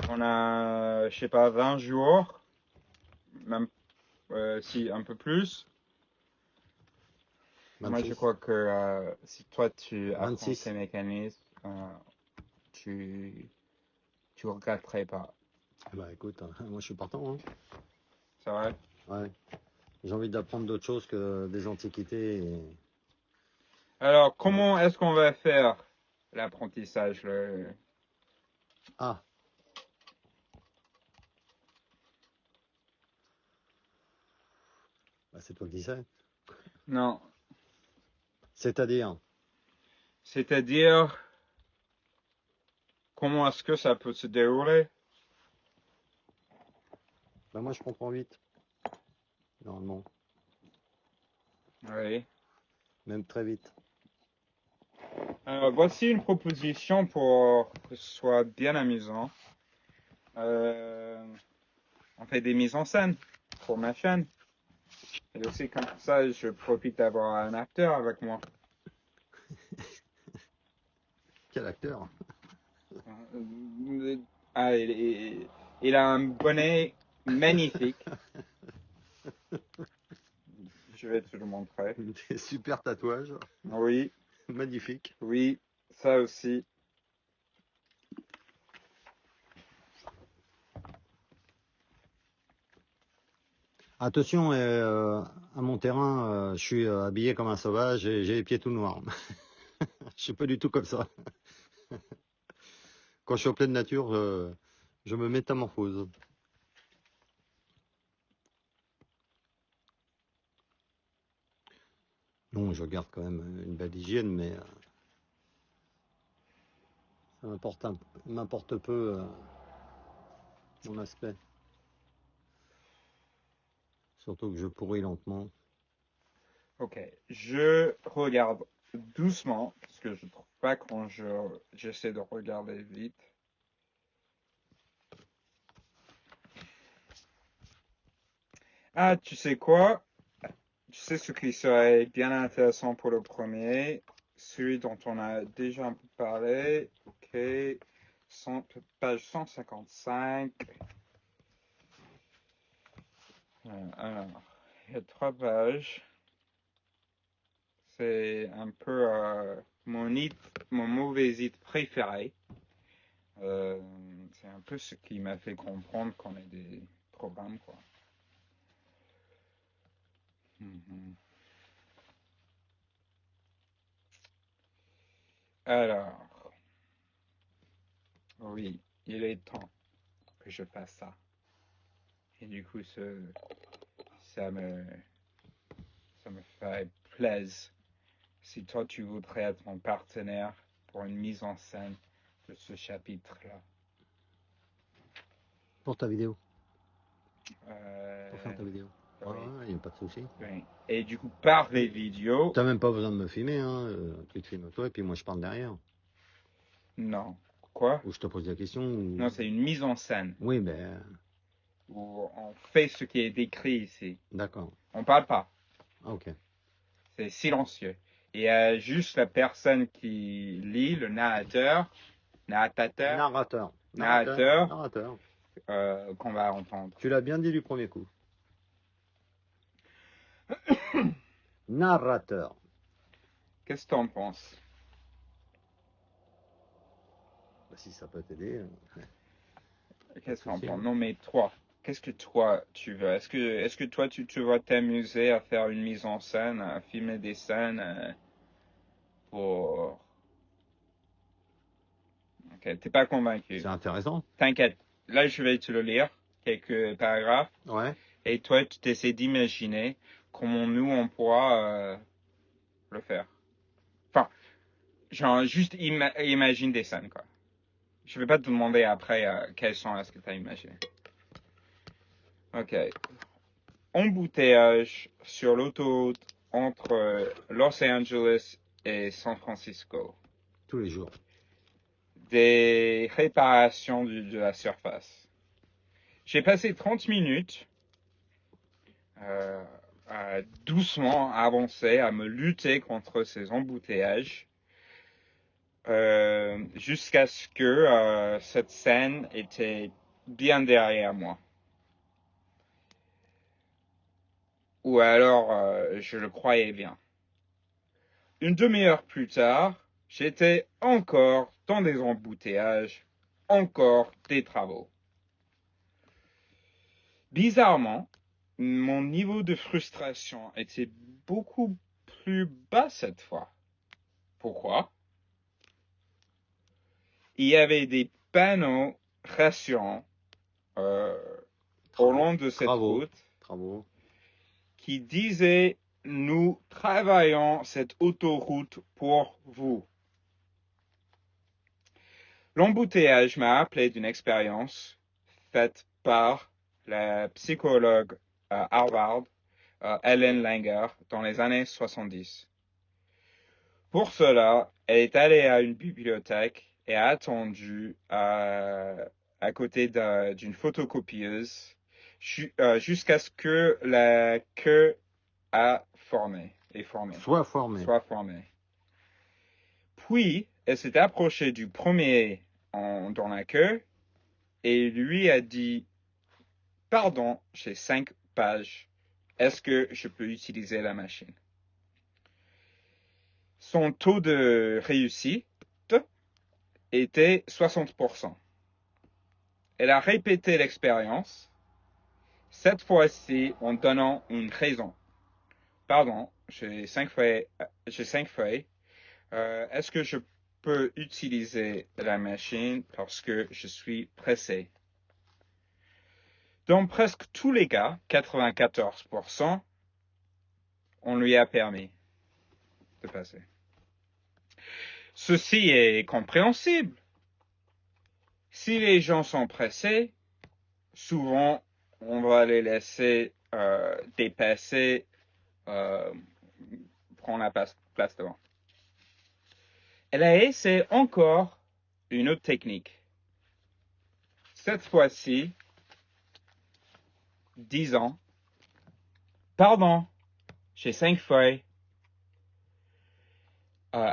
On a, je sais pas, 20 jours, même si un peu plus. Moi, je 26. crois que si toi tu apprends 26. ces mécanismes, tu tu regretterais pas. Bah écoute, moi je suis partant. Hein. C'est vrai? Ouais. J'ai envie d'apprendre d'autres choses que des antiquités. Alors, Ouais. comment est-ce qu'on va faire l'apprentissage? Ah, bah, c'est toi qui sais. Non, C'est-à-dire, c'est-à-dire, comment est-ce que ça peut se dérouler? bah, moi je comprends vite, normalement. Oui. Même très vite. Alors, voici une proposition pour que ce soit bien amusant. Euh, on fait des mises en scène pour ma chaîne. Et aussi, comme ça, je profite d'avoir un acteur avec moi. Quel acteur? Ah, il a un bonnet magnifique. Je vais te le montrer. Des super tatouages. Oui, Magnifique. oui, ça aussi. Attention, à mon terrain, je suis habillé comme un sauvage et j'ai les pieds tout noirs. Je suis pas du tout comme ça. Quand je suis en pleine nature, je me métamorphose. Non, je garde quand même une belle hygiène, mais ça m'importe peu mon aspect. Surtout que je pourris lentement. Ok, je regarde doucement parce que je trouve pas quand j'essaie de regarder vite. Ah, tu sais quoi? Tu sais ce qui serait bien intéressant pour le premier, celui dont on a déjà un peu parlé. Ok, page 155. Alors, il y a 3 pages. C'est un peu mon mauvais hit préféré. Euh, c'est un peu ce qui m'a fait comprendre qu'on est des programmes, quoi. Mhm. Alors, oui, il est temps que je fasse ça. Et du coup, ça me, ça me ferait plaisir si toi tu voudrais être mon partenaire pour une mise en scène de ce chapitre-là. Pour ta vidéo. Pour faire Euh, ta vidéo. Ouais, oui, il n'y a pas de souci. oui. Et du coup, par les vidéos, T'as même pas besoin de me filmer, hein. Tu te filmes toi et puis moi je parle derrière. non. Quoi? Ou je te pose la question. Ou... Non, c'est une mise en scène Oui, ben, où on fait ce qui est décrit ici. d'accord. On parle pas. Ah, ok. C'est silencieux. Il y a juste la personne qui lit, le narrateur, Narrateur. Narrateur. narrateur, Narrateur. qu'on va entendre. Tu l'as bien dit du premier coup. Narrateur. Qu'est-ce que tu en penses? Bah, si ça peut t'aider, pas de Qu'est-ce que tu en souci. penses? Hein. Non, mais toi, qu'est-ce que toi tu veux? Est-ce que toi tu vas t'amuser à faire une mise en scène, à filmer des scènes pour... Ok, t'es pas convaincu. C'est intéressant. T'inquiète, là je vais te le lire, quelques paragraphes, Ouais. et toi tu t'essaies d'imaginer comment nous on pourra le faire. Enfin, genre juste imagine des scènes, quoi. Je vais pas te demander après quelles sont est-ce que tu as imaginé. Ok. Embouteillage sur l'autoroute entre Los Angeles et San Francisco. Tous les jours. Des réparations de la surface. J'ai passé 30 minutes euh, à doucement avancer, à me lutter contre ces embouteillages. jusqu'à ce que cette scène était bien derrière moi. Ou alors, je le croyais bien. Une demi-heure plus tard, j'étais encore dans des embouteillages, encore des travaux. Bizarrement, mon niveau de frustration était beaucoup plus bas cette fois. Pourquoi? Il y avait des panneaux rassurants au long de cette route qui disaient « Nous travaillons cette autoroute pour vous ». L'embouteillage m'a appelé d'une expérience faite par la psychologue à Harvard, Ellen Langer, dans les années 70. Pour cela, elle est allée à une bibliothèque et a attendu à côté d'une photocopieuse jusqu'à ce que la queue soit formée. Puis, elle s'est approchée du premier dans la queue et lui a dit « Pardon, j'ai 5 pages. Est-ce que je peux utiliser la machine ?» Son taux de réussite était 60%. Elle a répété l'expérience, cette fois-ci en donnant une raison. Pardon, j'ai 5 feuilles. Est-ce que je peux utiliser la machine parce que je suis pressé? Dans presque tous les cas, 94%, on lui a permis de passer. Ceci est compréhensible. Si les gens sont pressés, souvent, on va les laisser dépasser, prendre la place devant. Elle a essayé encore une autre technique. Cette fois-ci, disant, pardon, j'ai 5 feuilles.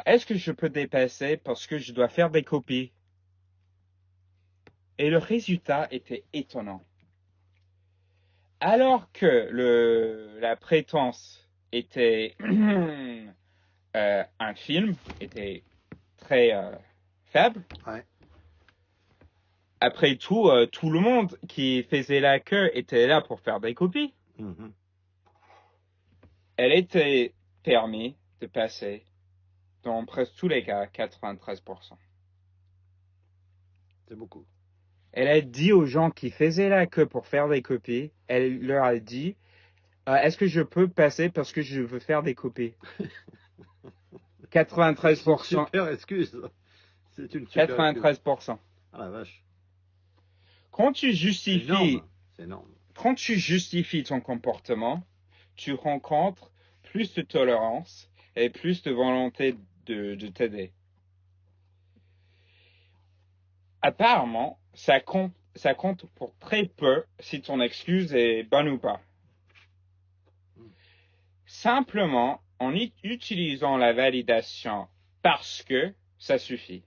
Est-ce que je peux dépasser parce que je dois faire des copies? Et le résultat était étonnant. Alors que la prétence était un film, était très faible. Ouais. Après tout, tout le monde qui faisait la queue était là pour faire des copies. Mm-hmm. Elle était permis de passer dans presque tous les cas, 93%. C'est beaucoup. Elle a dit aux gens qui faisaient la queue pour faire des copies, elle leur a dit, est-ce que je peux passer parce que je veux faire des copies? 93%. C'est une super excuse. C'est une super 93%. Excuse. Ah la vache. Quand tu justifies, c'est énorme. Quand tu justifies ton comportement, tu rencontres plus de tolérance et plus de volonté de t'aider. Apparemment, ça compte pour très peu si ton excuse est bonne ou pas. Simplement, en utilisant la validation parce que ça suffit.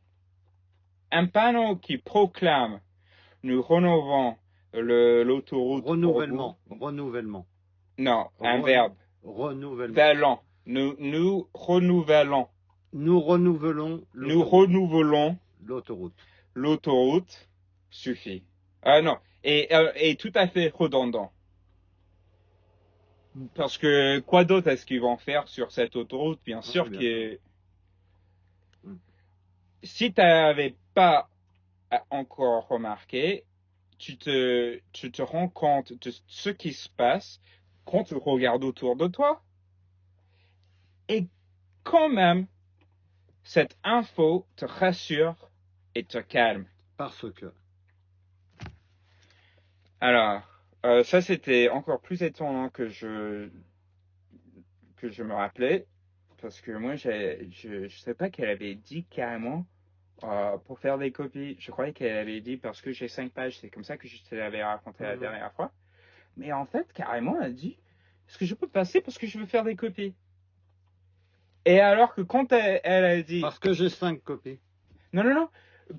Un panneau qui proclame « Nous rénovons l'autoroute » Renouvellement. Non, un verbe. Renouvellement. Nous renouvelons. Nous renouvelons l'autoroute suffit. Non, et tout à fait redondant. Parce que quoi d'autre est-ce qu'ils vont faire sur cette autoroute? Bien sûr que si tu n'avais pas encore remarqué, tu te rends compte de ce qui se passe quand tu regardes autour de toi. Et quand même, cette info te rassure et te calme. Parce que. Alors, ça c'était encore plus étonnant que je me rappelais, parce que moi je sais pas qu'elle avait dit carrément pour faire des copies. Je croyais qu'elle avait dit parce que j'ai 5 pages, c'est comme ça que je te l'avais raconté la dernière fois. Mais en fait, carrément, elle a dit, est-ce que je peux passer parce que je veux faire des copies? Et alors que quand elle a dit... Parce que j'ai 5 copies. Non, non, non.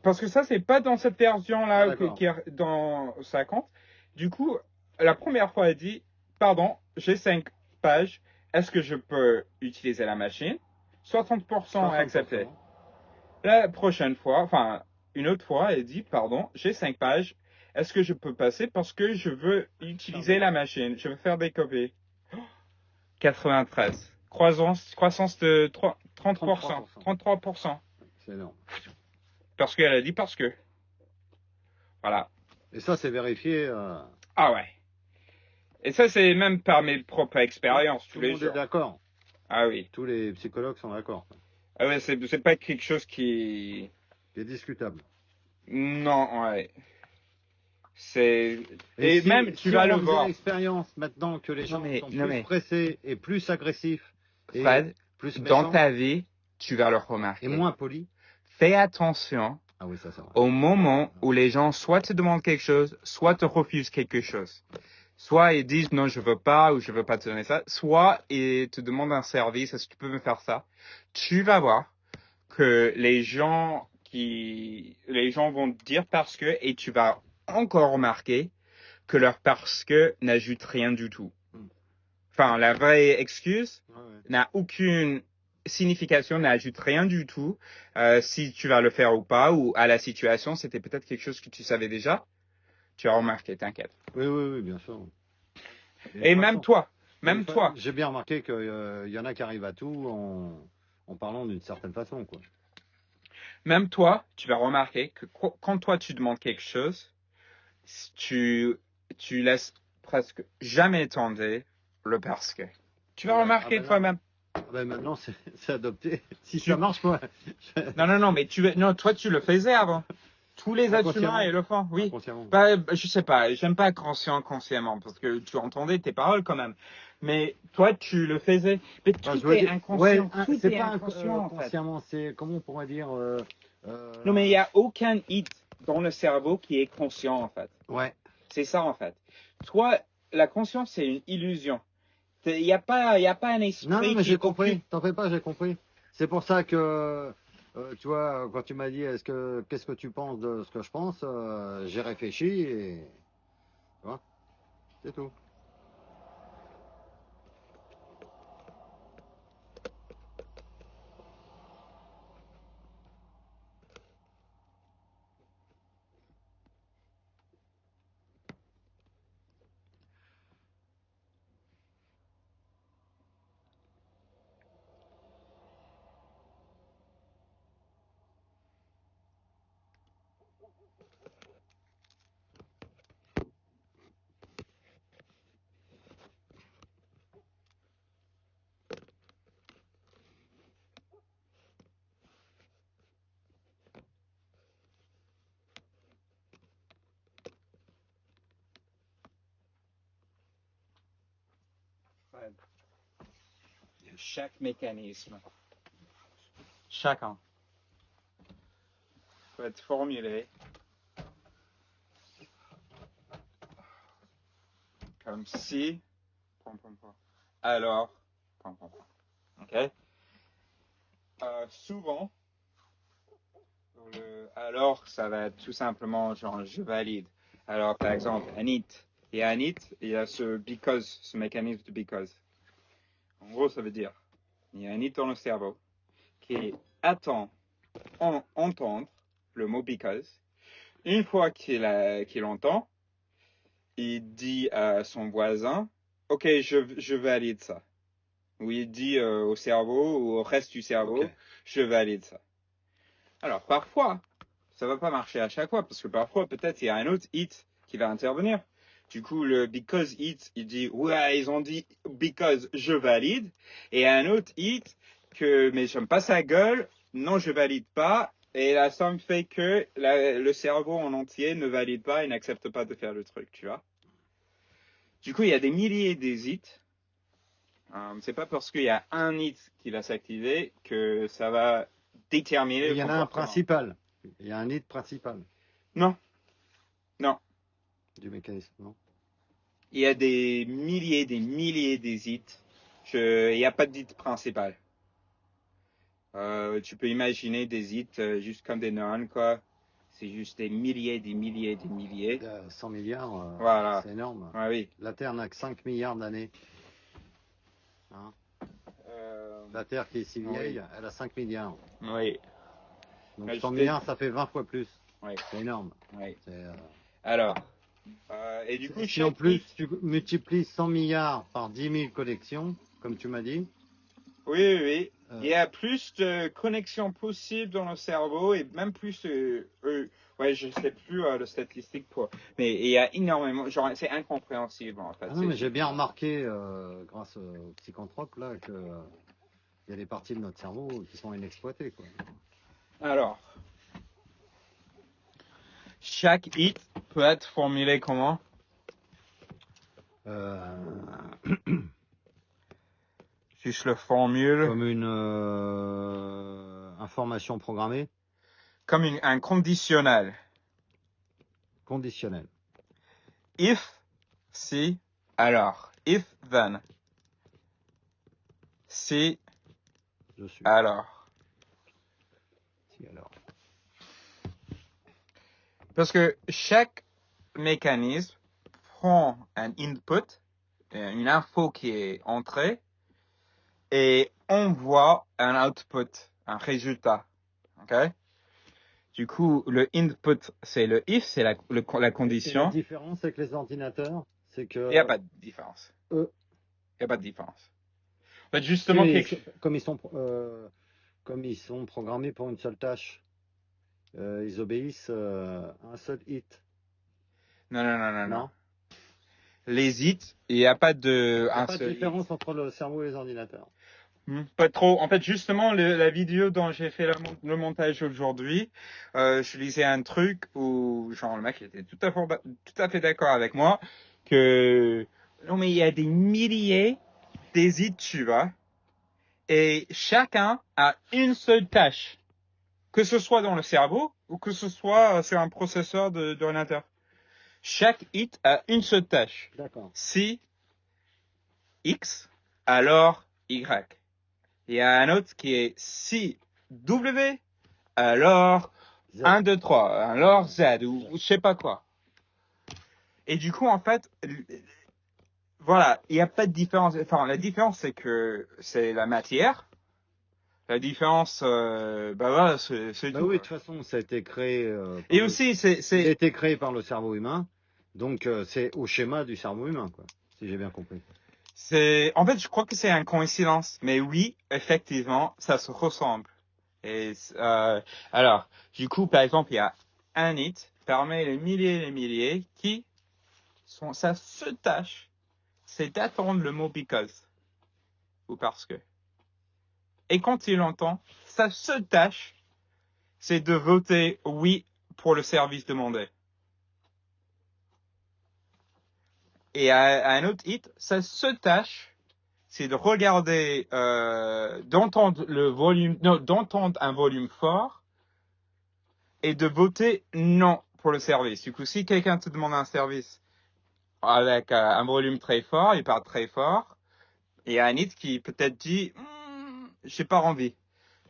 Parce que ça, c'est pas dans cette Ah, version-là d'accord. qui est dans 50. Du coup, la première fois, elle dit, pardon, j'ai 5 pages. Est-ce que je peux utiliser la machine? 60% est accepté. 60%. La prochaine fois, enfin, une autre fois, elle dit, pardon, j'ai 5 pages. Est-ce que je peux passer parce que je veux Faire utiliser des la copies. machine? Je veux faire des copies. 93. Croissance de 30%, 33%. 33%. C'est énorme. Parce qu'elle a dit parce que. Voilà. Et ça, c'est vérifié. Ah ouais. Et ça, c'est même par mes propres Tout, expériences tous tout le les monde est jours. d'accord. Ah oui. Tous les psychologues sont d'accord. Ah ouais, c'est pas quelque chose qui. C'est discutable. Non, ouais. C'est. Et Et même, tu si vas on le refaisait voir. l'expérience maintenant que les gens sont Non plus mais, pressés et plus agressifs et Fred, plus dans méchants ta vie, tu vas le et remarquer. moins polis. Fais attention Ah oui, ça c'est vrai. au moment où les gens soit te demandent quelque chose, soit te refusent quelque chose. Soit ils disent non, je veux pas ou je veux pas te donner ça. Soit ils te demandent un service, est-ce que tu peux me faire ça? Tu vas voir que les gens vont te dire parce que, et tu vas encore remarquer que leur parce que n'ajoute rien du tout. Hmm. Enfin, la vraie excuse Ouais, ouais. n'a aucune signification, n'ajoute rien du tout, si tu vas le faire ou pas, ou à la situation, c'était peut-être quelque chose que tu savais déjà. Tu as remarqué, t'inquiète. Oui, oui, oui, bien sûr. Et de toute Et même façon, toi, même toi, j'ai bien remarqué qu'il y en a qui arrivent à tout en parlant d'une certaine façon, quoi. même toi, tu vas remarquer que quand toi tu demandes quelque chose, tu, tu laisses presque jamais tomber le parce que. Tu Ah vas ben, ah remarquer ben là, toi-même. ah ben maintenant c'est adopté. Si ça Tu, marche, moi, non, non, non, mais non, toi tu le faisais avant. Tous les êtres humains inconsciemment, ils le font, oui. inconsciemment. Je sais pas, j'aime pas consciemment, parce que tu entendais tes paroles quand même. Mais toi, tu le faisais. Mais Enfin, tout je veux est dire, ouais, inconscient, tout c'est est pas inconscient en fait. consciemment, c'est comment on pourrait dire, Non, mais il n'y a aucun hit dans le cerveau qui est conscient en fait. ouais. C'est ça en fait. Toi, la conscience, c'est une illusion. Il y a pas un Non, non, esprit mais j'ai qui compris. occupe. T'en fais pas, j'ai compris. C'est pour ça que, tu vois, quand tu m'as dit, qu'est-ce que tu penses de ce que je pense, j'ai réfléchi et, tu vois, c'est tout. Chaque mécanisme, chacun, peut être formulé comme si, pom, pom, pom, alors, pom, pom, pom. Ok? Souvent, alors, ça va être tout simplement genre je valide. Alors, par exemple, un it. Et un it, il y a ce because, ce mécanisme de because. En gros, ça veut dire, il y a un it dans le cerveau qui attend entendre le mot because. Une fois qu'il entend, il dit à son voisin, OK, je valide ça. Ou il dit au cerveau ou au reste du Ok. cerveau, je valide ça. Alors, parfois, ça va pas marcher à chaque fois, parce que parfois, peut-être, il y a un autre hit qui va intervenir. Du coup, le because hit, il dit, ouais, ils ont dit because je valide. Et un autre hit mais j'aime pas sa gueule, non, je valide pas. Et la somme fait que le cerveau en entier ne valide pas et n'accepte pas de faire le truc, tu vois. Du coup, il y a des milliers d'hits. C'est pas parce qu'il y a un hit qui va s'activer que ça va déterminer Et le il y en a un comportement. principal. Il y a un nid principal Non, non. du mécanisme, non? Il y a des milliers des hits. Il n'y a pas de hit principal. Tu peux imaginer des hits juste comme des neurones, quoi. C'est juste des milliers, des milliers, des milliers. 100 milliards, Voilà. c'est énorme. Ouais, oui. La Terre n'a que 5 milliards d'années. Hein. La Terre qui est si vieille, elle a 5 milliards. Oui. Donc Ouais, 100 milliards, ça fait 20 fois plus. Oui. C'est énorme. Oui. C'est, Alors, et du coup, si en chaque plus hit... tu multiplies 100 milliards par 10 000 connexions, comme tu m'as dit, Oui, oui, oui. Il y a plus de connexions possibles dans le cerveau et même plus... ouais, je sais plus de statistiques pour... Mais il y a énormément... Genre, c'est incompréhensible, en fait. ah non, mais j'ai bien remarqué, grâce au psychontrope, là, que il y a des parties de notre cerveau qui sont inexploitées, quoi. Alors, chaque hit peut être formulé comment? Juste le formule Comme une information programmée comme un conditionnel. conditionnelle. If, si, alors. If, then. Si, Je suis. alors. Si, alors. Parce que chaque mécanisme prend un input, une info qui est entrée, et envoie un output, un résultat. Ok? Du coup, le input, c'est le if, c'est la Et la condition. différence avec les ordinateurs, c'est que Il n'y a pas de différence. eux, Il n'y a pas de différence. En fait, justement, comme ils sont programmés pour une seule tâche, ils obéissent à un seul hit. Non. Les hits, il n'y a pas de... Il n'y a pas de différence entre le cerveau et les ordinateurs. Pas trop. En fait, justement, la vidéo dont j'ai fait le montage aujourd'hui, je lisais un truc où, genre, le mec était tout à fait d'accord avec moi que, non, mais il y a des milliers d'hésits, tu vois, et chacun a une seule tâche, que ce soit dans le cerveau ou que ce soit sur un processeur d'ordinateur. Chaque hit a une seule tâche. D'accord. Si X, alors Y. Il y a un autre qui est si W, alors Z. 1, 2, 3, alors Z, ou je sais pas quoi. Et du coup, en fait, voilà, il n'y a pas de différence. Enfin, la différence, c'est que c'est la matière. La différence, bah voilà, c'est Bah tout. oui, de toute façon, ça a été créé. Et aussi, Ça a été créé par le cerveau humain, donc c'est au schéma du cerveau humain, quoi. Si j'ai bien compris. en fait, je crois que c'est une coïncidence. Mais oui, effectivement, ça se ressemble. Et alors, du coup, par exemple, il y a un hit parmi les milliers et les milliers qui sa seule tâche, c'est d'attendre le mot because ou parce que. Et quand il l'entend, sa seule tâche, c'est de voter oui pour le service demandé. Et à un autre hit, sa seule tâche, c'est de regarder, d'entendre d'entendre un volume fort et de voter non pour le service. Du coup, si quelqu'un te demande un service avec un volume très fort, il parle très fort, et il y a un hit qui peut-être dit j'ai pas envie.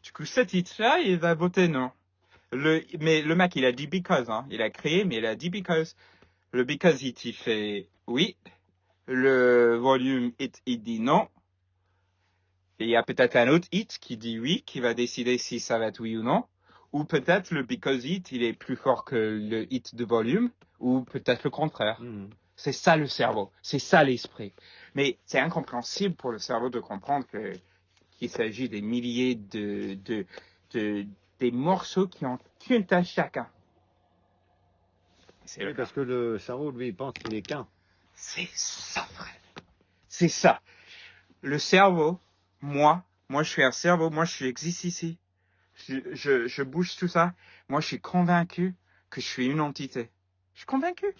Du coup, cet hit-là, il va voter non. Mais le mec, il a dit because, hein. Il a créé, mais il a dit because. Le because hit, il fait oui. Le volume hit, il dit non. Et il y a peut-être un autre hit qui dit oui, qui va décider si ça va être oui ou non. Ou peut-être le because hit, il est plus fort que le hit de volume. Ou peut-être le contraire. C'est ça le cerveau. C'est ça l'esprit. Mais c'est incompréhensible pour le cerveau de comprendre qu'il s'agit des milliers des morceaux qui ont qu'une tâche chacun. Oui, parce que le cerveau, lui, il pense qu'il est qu'un. C'est ça, frère. C'est ça. Le cerveau, moi, je suis un cerveau, moi, j'existe ici. Je bouge tout ça. Moi, je suis convaincu que je suis une entité. Je suis convaincu.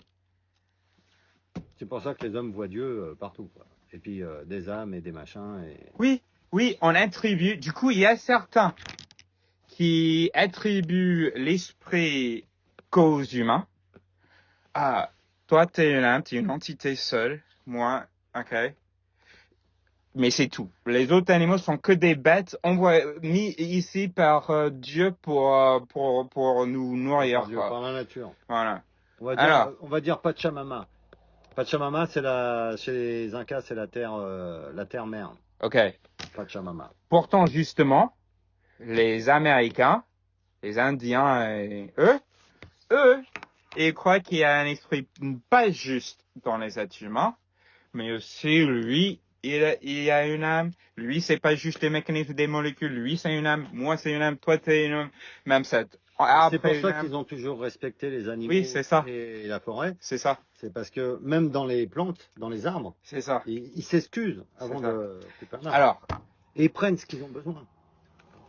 C'est pour ça que les hommes voient Dieu partout, quoi. Et puis des âmes et des machins. Oui, on attribue. Du coup, il y a certains qui attribuent l'esprit qu'aux humains. Ah, toi, t'es une entité seule. Moi, ok. Mais c'est tout. Les autres animaux sont que des bêtes mis ici par Dieu pour nous Par nourrir, Dieu, quoi. par la nature. Voilà. On Alors, va dire Pachamama. Pachamama, chez les Incas, c'est la terre mère. ok. Pachamama. Pourtant, justement, les Américains, les Indiens, eux, ils croient qu'il y a un esprit pas juste dans les êtres humains, mais aussi lui, il y a une âme. Lui, c'est pas juste les mécanismes des molécules. Lui, c'est une âme. Moi, c'est une âme. Toi, t'es une âme. Même cette. C'est pour Après une ça âme. qu'ils ont toujours respecté les Oui, animaux c'est ça. et la forêt. C'est ça. C'est parce que même dans les plantes, dans les arbres, C'est ça. ils s'excusent C'est avant ça. de couper un arbre. Alors, Et ils prennent ce qu'ils ont besoin.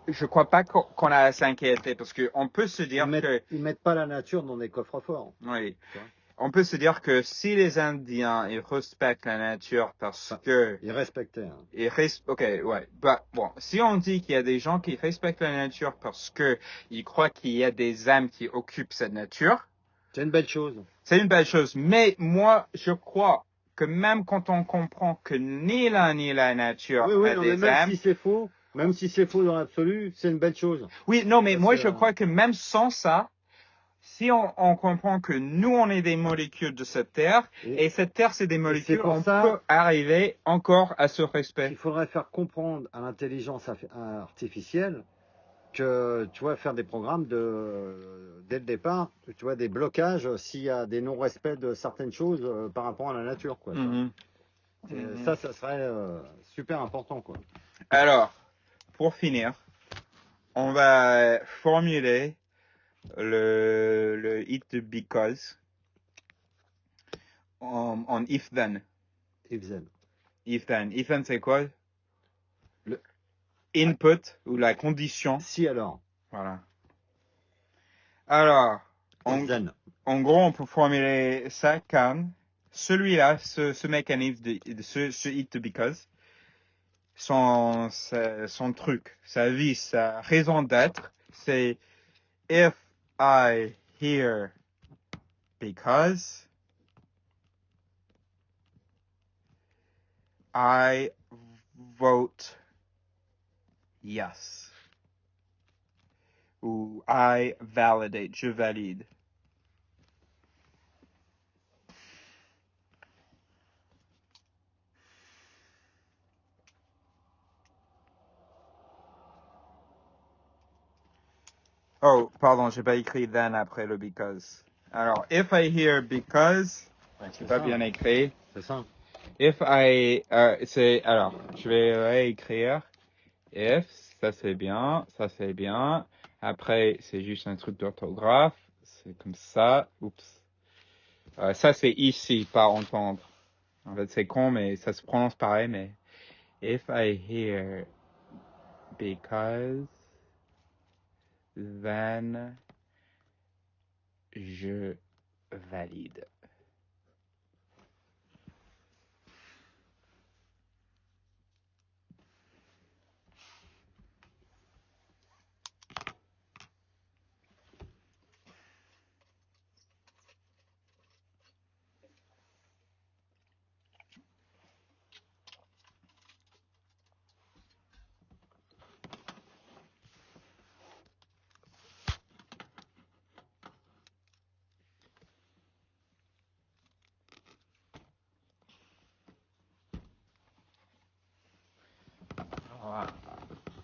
je crois pas qu'on a à s'inquiéter parce que on peut se dire que, Ils mettent pas la nature dans des coffres forts. oui, Tu vois. on peut se dire que si les Indiens, ils respectent la nature parce Enfin, que ils respectaient. Hein. ok, ouais. Bah, bon, si on dit qu'il y a des gens qui respectent la nature parce que ils croient qu'il y a des âmes qui occupent cette nature, C'est une belle chose. c'est une belle chose. Mais moi, je crois que même quand on comprend que ni l'un ni la nature Oui, a non, mais des âmes, même si c'est faux dans l'absolu, c'est une belle chose. oui, non, mais Parce moi, que, je crois que même sans ça, si on comprend que nous, on est des molécules de cette Terre, et cette Terre, c'est des molécules, pour on ça peut arriver encore à ce respect. il faudrait faire comprendre à l'intelligence artificielle que, tu vois, faire des programmes dès le départ, tu vois, des blocages s'il y a des non-respects de certaines choses par rapport à la nature, quoi. Mhm. Ça serait super important, quoi. Alors, pour finir, on va formuler le it because en if then. If then. If then. If then, c'est quoi? Le Input ou la condition. si alors. Voilà. Alors, If then. en gros, on peut formuler ça comme celui-là, ce mécanisme ce it because, son truc, sa vie, sa raison d'être, c'est if I hear because I vote yes. Ou I validate, je valide. Oh, pardon, j'ai pas écrit then après le because. Alors, if I hear because, c'est pas bien écrit. C'est ça. If I, alors, je vais réécrire. If, ça c'est bien, ça c'est bien. Après, c'est juste un truc d'orthographe. C'est comme ça. Oups. Ça c'est ici, pas entendre. En fait, c'est con, mais ça se prononce pareil, mais if I hear because, then je valide. Voilà.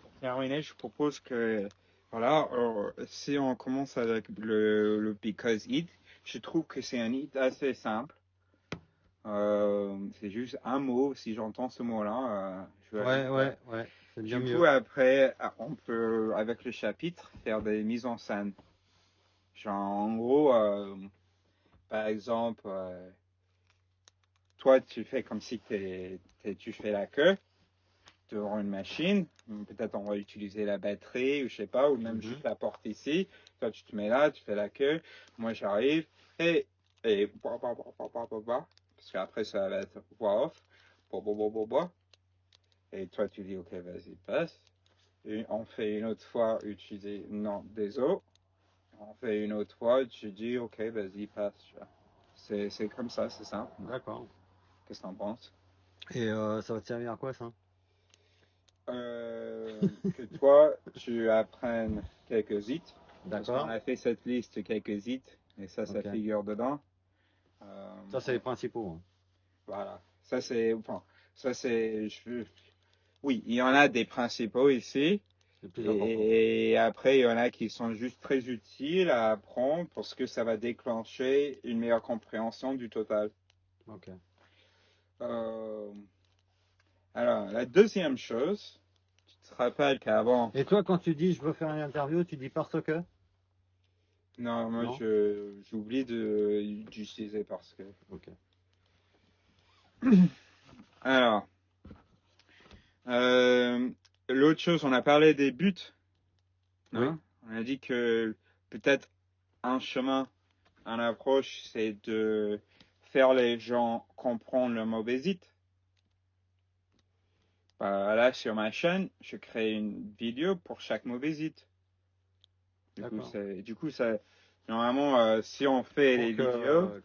Pour terminer, je propose que, voilà, si on commence avec le because it, je trouve que c'est un it assez simple. C'est juste un mot. Si j'entends ce mot-là, je vais. Ouais. C'est bien Du mieux. coup, après, on peut, avec le chapitre, faire des mises en scène. Genre, en gros, par exemple, toi, tu fais comme si tu fais la queue devant une machine. Peut-être on va utiliser la batterie, ou je sais pas, ou même juste la porte ici. Toi, tu te mets là, tu fais la queue. Moi, j'arrive et parce qu'après, ça va être voix off. Et toi, tu dis, ok, vas-y, passe. Et on fait une autre fois, utiliser non, désolé. On fait une autre fois, tu dis, ok, vas-y, passe. C'est comme ça, c'est simple. D'accord. Qu'est-ce que t'en penses? Et ça va te servir à quoi, ça? que toi, tu apprennes quelques hits, parce qu'on D'accord? a fait cette liste de quelques hits, et ça Ok. figure dedans. Euh, Ça, c'est les principaux, hein. voilà. Enfin, ça c'est, oui, il y en a des principaux ici, C'est le plus important. et après, il y en a qui sont juste très utiles à apprendre parce que ça va déclencher une meilleure compréhension du total. Ok. Euh, alors, la deuxième chose, tu te rappelles qu'avant, Et toi, quand tu dis je veux faire une interview, tu dis parce que? non, moi, Non? j'oublie d'utiliser parce que. Ok. Alors, euh, l'autre chose, on a parlé des buts, Oui. non? On a dit que peut-être un chemin, une approche, c'est de faire les gens comprendre le mot hésite. Bah, là, sur ma chaîne, je crée une vidéo pour chaque mot hésite. D'accord. Du coup, ça, normalement, si on fait les Pour vidéos, que.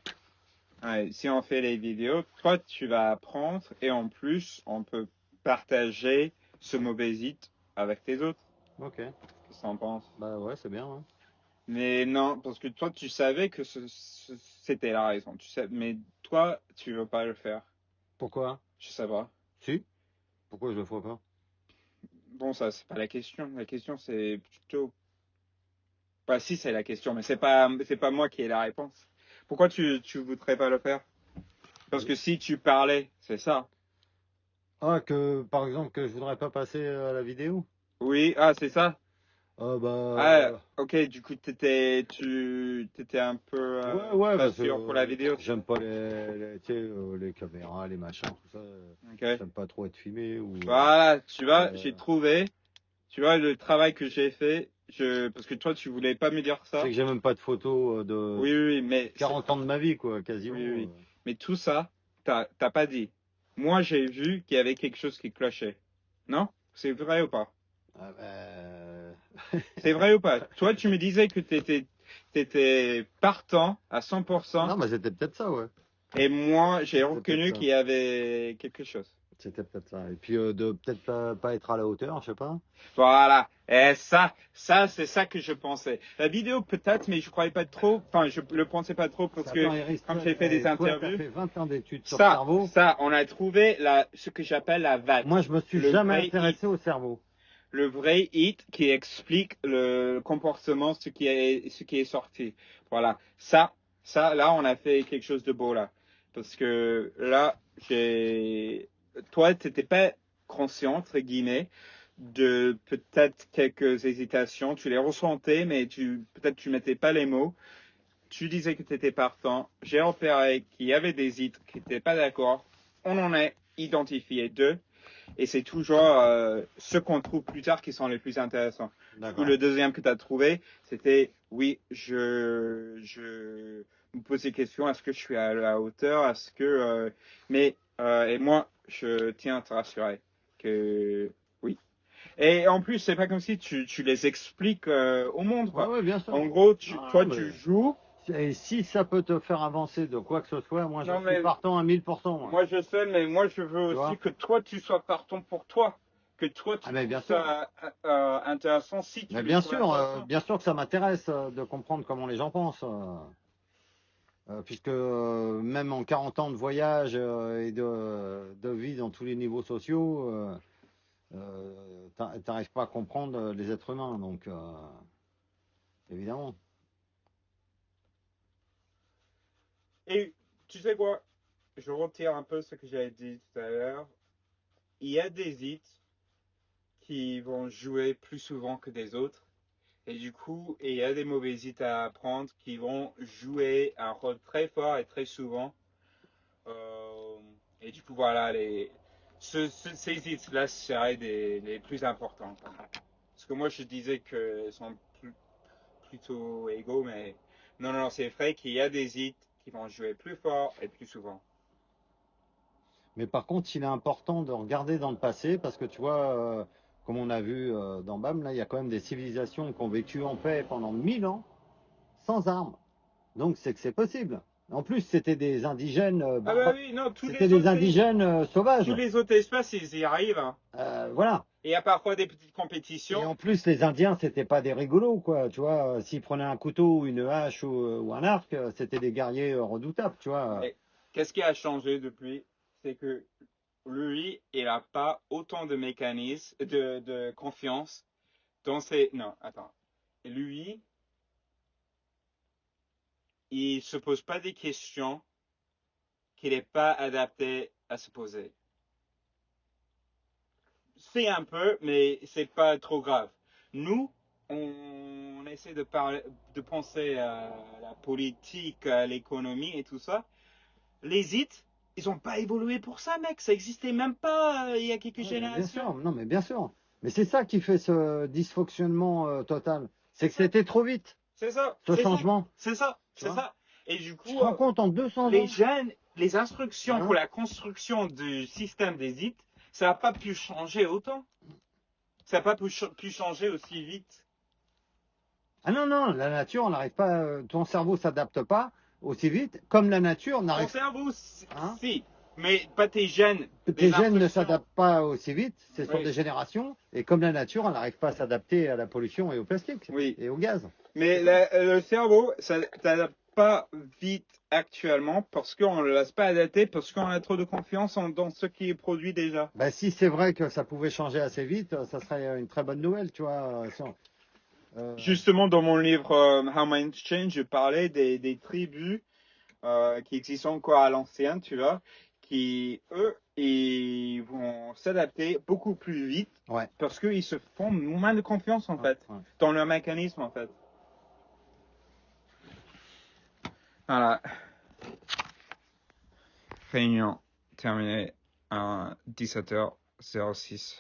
ouais, si on fait les vidéos, toi, tu vas apprendre et en plus, on peut partager ce mauvais hit avec tes autres. Ok. Qu'est-ce que t'en penses? Bah ouais, c'est bien, hein. Mais non, parce que toi, tu savais que c'était la raison. Tu sais, mais toi, tu veux pas le faire. Pourquoi? Je sais pas. Si? Pourquoi je le ferais pas? Bon, ça, c'est pas la question. La question, c'est plutôt. Bah, si, c'est la question, mais c'est pas moi qui ai la réponse. Pourquoi tu voudrais pas le faire? Parce que si tu parlais, c'est ça. Ah, que par exemple, que je voudrais pas passer à la vidéo? Oui, ah, c'est ça. Ah, Ah, bah. ok, du coup, t'étais un peu Ouais, ouais, pas parce que sûr pour la vidéo, c'est ça? j'aime pas tu sais, les caméras, les machins, tout ça. Ok. J'aime pas trop être filmé ou. Voilà, tu vois, Euh, j'ai trouvé, tu vois, le travail que j'ai fait, parce que toi, tu voulais pas me dire c'est ça. que j'ai même pas de photos Oui, oui, oui, mais 40 ans de ma vie, quoi, oui, oui, quasiment. oui. Mais tout ça, t'as pas dit. Moi, j'ai vu qu'il y avait quelque chose qui clochait. Non? C'est vrai ou pas? Ah, C'est vrai ou pas? Toi, tu me disais que t'étais partant à non, 100%, mais c'était peut-être ça, ouais. et moi, j'ai C'était peut-être reconnu ça. qu'il y avait quelque chose. C'était peut-être ça. Et puis de peut-être pas être à la hauteur, je sais pas. Voilà. Et ça, c'est ça que je pensais. La vidéo peut-être, mais je croyais pas trop. Enfin, je le pensais pas trop parce que Attends, Iris, comme j'ai fait des toi, tu as interviews, fait 20 ans d'études sur le ça, cerveau. ça, on a trouvé ce que j'appelle la Moi, VAT, je me suis le jamais vrai hit, intéressé au cerveau. le vrai hit qui explique le comportement, ce qui est sorti. Voilà. Là, on a fait quelque chose de beau là, parce que là, toi, t'étais pas conscient entre guillemets de peut-être quelques hésitations. Tu les ressentais, mais peut-être tu mettais pas les mots. Tu disais que tu étais partant. J'ai repéré qu'il y avait des hits qui n'étaient pas d'accord. On en a identifié deux. Et c'est toujours ceux qu'on trouve plus tard qui sont les plus intéressants. Du coup, D'accord. le deuxième que tu as trouvé, c'était oui, je me pose des questions, est-ce que je suis à la hauteur, est-ce que et moi, je tiens à te rassurer que oui. Et en plus, c'est pas comme si tu les expliques au monde, Ouais, quoi. ouais, bien sûr. En gros, toi, Non, tu mais joues. et si ça peut te faire avancer de quoi que ce soit, moi, je Non, suis mais partant à 1000%, moi. moi, je sais, mais moi, je veux Tu aussi vois? que toi, tu sois partant pour toi. Que toi, Ah, tu mais trouves bien sûr. ça intéressant si tu Mais le trouves intéressant. bien sûr que ça m'intéresse de comprendre comment les gens pensent. Puisque même en 40 ans de voyage et de vie dans tous les niveaux sociaux, t'arrives pas à comprendre les êtres humains, donc évidemment. Et tu sais quoi? Je retire un peu ce que j'avais dit tout à l'heure. Il y a des hits qui vont jouer plus souvent que des autres. Et du coup, il y a des mauvais hits à apprendre qui vont jouer un rôle très fort et très souvent. Euh, et du coup, voilà, ces hits-là seraient les plus importants. Parce que moi, je disais qu'ils sont plutôt égaux, mais non, non, c'est vrai qu'il y a des hits qui vont jouer plus fort et plus souvent. Mais par contre, il est important de regarder dans le passé, parce que tu vois, comme on a vu dans BAM, là, il y a quand même des civilisations qui ont vécu en paix pendant 1000 ans, sans armes. Donc c'est que c'est possible. En plus, c'était des indigènes Ah bah oui, non, c'était des indigènes sauvages. tous les autres espèces, ils y arrivent, hein. Voilà. Et il y a parfois des petites Et compétitions. en plus, les Indiens, c'était pas des rigolos, quoi. Tu vois, s'ils prenaient un couteau, une hache ou un arc, c'était des guerriers redoutables, tu vois. Mais qu'est-ce qui a changé depuis? C'est que lui, il n'a pas autant de mécanismes, de confiance dans ses... Non, attends. Lui, il se pose pas des questions qu'il n'est pas adapté à se poser. C'est un peu, mais c'est pas trop grave. Nous, on essaie de parler, de penser à la politique, à l'économie et tout ça. Les hits, ils ont pas évolué pour ça, mec. Ça existait même pas il y a quelques Ouais, mais bien générations. sûr, non, mais bien sûr. Mais c'est ça qui fait ce dysfonctionnement total. C'est C'est que ça, c'était trop vite, c'est ça, ce c'est ça, changement, c'est ça, tu c'est vois. ça. Et du Tu coup, te rends compte en 200 les ans, jeunes, les instructions pour hein? la construction du système des hits, ça n'a pas pu changer autant. Ça n'a pas pu changer aussi vite. Ah non, non, la nature, on n'arrive pas, ton cerveau s'adapte pas aussi vite, comme la nature Mon n'arrive, cerveau, hein? si, mais pas tes gènes, Tes des gènes ne instructions. s'adaptent pas aussi vite, c'est sur Oui, des générations, et comme la nature, on n'arrive pas à s'adapter à la pollution et au plastique oui. et au gaz. Mais C'est tout. le cerveau, ça n'adapte pas vite actuellement parce qu'on ne le laisse pas adapter, parce qu'on a trop de confiance dans ce qui est produit déjà. Ben, si c'est vrai que ça pouvait changer assez vite, ça serait une très bonne nouvelle, tu vois. Euh, Justement, dans mon livre How Minds Change, je parlais des tribus qui existent encore à l'ancienne, tu vois, qui, eux, ils vont s'adapter beaucoup plus vite ouais, parce qu'ils se font moins de confiance, en ouais, fait, ouais. dans leur mécanisme, en fait. Voilà, réunion terminée à 17h06.